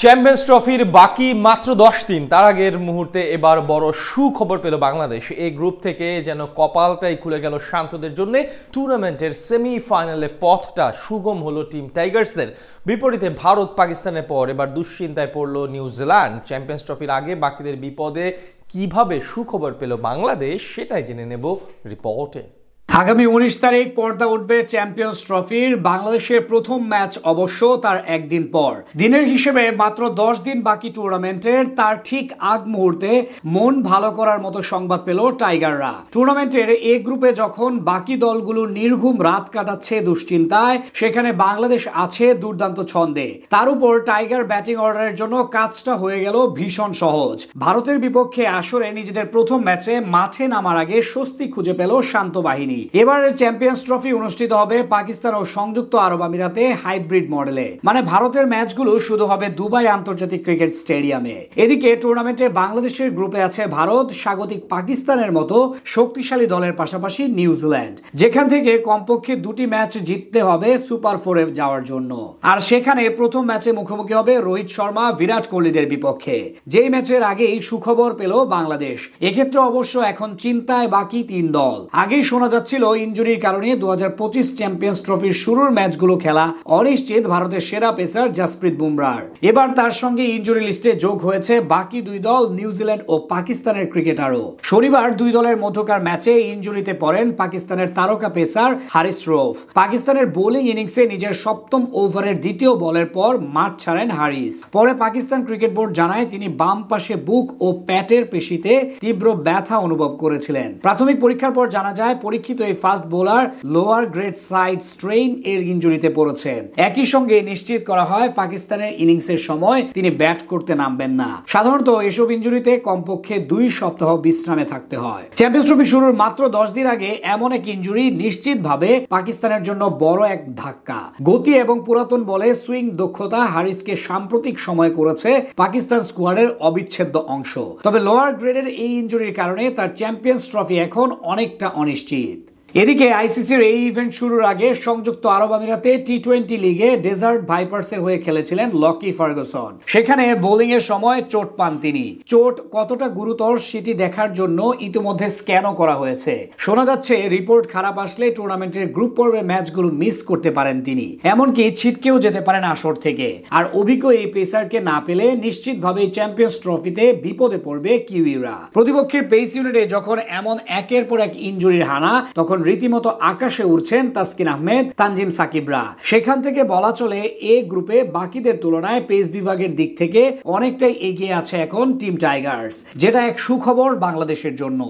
Champions ট্রফির বাকি মাত্র 10 দিন, তার আগের মুহূর্তে এবার বড় সুখবর পেল বাংলাদেশ। এই গ্রুপ থেকে যেন কপালটাই খুলে গেল শান্তদের জন্য। টুর্নামেন্টের সেমিফাইনালে পথটা সুগম হলো টিম টাইগার্সদের। বিপরীতে ভারত পাকিস্তানের পর এবার দুশ্চিন্তায় পড়ল নিউজিল্যান্ড। চ্যাম্পিয়ন্স ট্রফির আগে বাকিদের বিপদে কিভাবে সুখবর পেল বাংলাদেশ, সেটাই জেনে নেব রিপোর্টে। আগামী 19 তারিখ পর্দা উঠবে চ্যাম্পিয়ন্স ট্রফির। বাংলাদেশের প্রথম ম্যাচ অবশ্য তার একদিন পর। দিনের হিসেবে মাত্র 10 দিন বাকি টুর্নামেন্টের। তার ঠিক আগ মুহূর্তে মন ভালো করার মতো সংবাদ পেল টাইগাররা। টুর্নামেন্টের এ গ্রুপে যখন বাকি দলগুলো নির্ঘুম রাত কাটাচ্ছে দুশ্চিন্তায়, সেখানে বাংলাদেশ আছে দুর্দান্ত ছন্দে। তার উপর টাইগার ব্যাটিং অর্ডারের জন্য কাজটা হয়ে গেল ভীষণ সহজ। ভারতের বিপক্ষে আসরে নিজেদের প্রথম ম্যাচে মাঠে নামার আগে স্বস্তি খুঁজে পেল শান্ত বাহিনী। এবারের চ্যাম্পিয়ন্স ট্রফি অনুষ্ঠিত হবে পাকিস্তান ও সংযুক্ত আরব আমিরাতে হাইব্রিড মডেলে। মানে ভারতের ম্যাচগুলো শুধু হবে দুবাই আন্তর্জাতিক ক্রিকেট স্টেডিয়ামে। এদিকে টুর্নামেন্টে বাংলাদেশের গ্রুপে আছে ভারত, স্বাগতিক পাকিস্তানের মতো শক্তিশালী দলের পাশাপাশি নিউজিল্যান্ড, যেখান থেকে কমপক্ষে দুটি ম্যাচ জিততে হবে সুপার ফোরে যাওয়ার জন্য। আর সেখানে প্রথম ম্যাচে মুখোমুখি হবে রোহিত শর্মা, বিরাট কোহলিদের বিপক্ষে। যেই ম্যাচের আগেই সুখবর পেল বাংলাদেশ। এক্ষেত্রে অবশ্য এখন চিন্তায় বাকি তিন দল। আগেই শোনা যাচ্ছে ইনজুরির কারণে 2025 চ্যাম্পিয়ন্স ট্রফির শুরুর ম্যাচগুলো খেলা অনিশ্চিত ভারতের সেরা পেসার জাসপ্রীত বুমরার। এবার তার সঙ্গে ইনজুরি লিস্টে যোগ হয়েছে বাকি দুই দল নিউজিল্যান্ড ও পাকিস্তানের ক্রিকেটারও। শনিবার দুই দলের মধ্যকার ম্যাচে ইনজুরিতে পড়েন পাকিস্তানের তারকা পেসার হারিস রৌফ। পাকিস্তানের বোলিং ইনিংসে নিজের সপ্তম ওভারের দ্বিতীয় বলের পর মাঠ ছাড়েন হারিস। পরে পাকিস্তান ক্রিকেট বোর্ড জানায় তিনি বাম পাশে বুক ও প্যাটের পেশিতে তীব্র ব্যথা অনুভব করেছিলেন। প্রাথমিক পরীক্ষার পর জানা যায় পরীক্ষিত এই fast bowler lower grade side strain এর ইনজুরিতে পড়েছেন। একই সঙ্গে নিশ্চিত করা হয় পাকিস্তানের ইনিংসের সময় তিনি ব্যাট করতে নামবেন না। সাধারণত এসব ইনজুরিতে কমপক্ষে 2 সপ্তাহ বিশ্রামে থাকতে হয়। চ্যাম্পিয়ন্স ট্রফি শুরুর মাত্র 10 দিন আগে এমন এক ইনজুরি নিশ্চিতভাবে পাকিস্তানের জন্য বড় এক ধাক্কা। গতি এবং পুরাতন বলে সুইং দক্ষতা হারিসকে সাম্প্রতিক সময় করেছে পাকিস্তান স্কোয়াডের অবিচ্ছেদ্য অংশ। তবে লোয়ার গ্রেডের এই ইনজুরির কারণে তার চ্যাম্পিয়ন্স ট্রফি এখন অনেকটা অনিশ্চিত। এদিকে আইসিসির এই ইভেন্ট শুরুর আগে সংযুক্ত আরব আমিরাতে টি-20 লিগে ডেজার্ট ভাইপার্সের হয়ে খেলেছিলেন লকি ফার্গুসন। সেখানে বোলিং এর সময় চোট পান তিনি। চোট কতটা গুরুতর সেটি দেখার জন্য ইতিমধ্যে স্ক্যানও করা হয়েছে। শোনা যাচ্ছে রিপোর্ট খারাপ আসলে টুর্নামেন্টের গ্রুপ পর্বের ম্যাচগুলো মিস করতে পারেন তিনি। এমনকি ছিটকেও যেতে পারেন আসর থেকে। আর অভিজ্ঞ এই পেসারকে না পেলে নিশ্চিতভাবে চ্যাম্পিয়ন্স ট্রফিতে বিপদে পড়বে কিউইরা। প্রতিপক্ষের পেস ইউনিটে যখন এমন একের পর এক ইনজুরির হানা, তখন রীতিমতো আকাশে উঠছেন তাসকিন আহমেদ, তানজিম সাকিবরা। সেখান থেকে বলা চলে এ গ্রুপে বাকিদের তুলনায় পেস বিভাগের দিক থেকে অনেকটাই এগিয়ে আছে এখন টিম টাইগার্স, যেটা এক সুখবর বাংলাদেশের জন্য।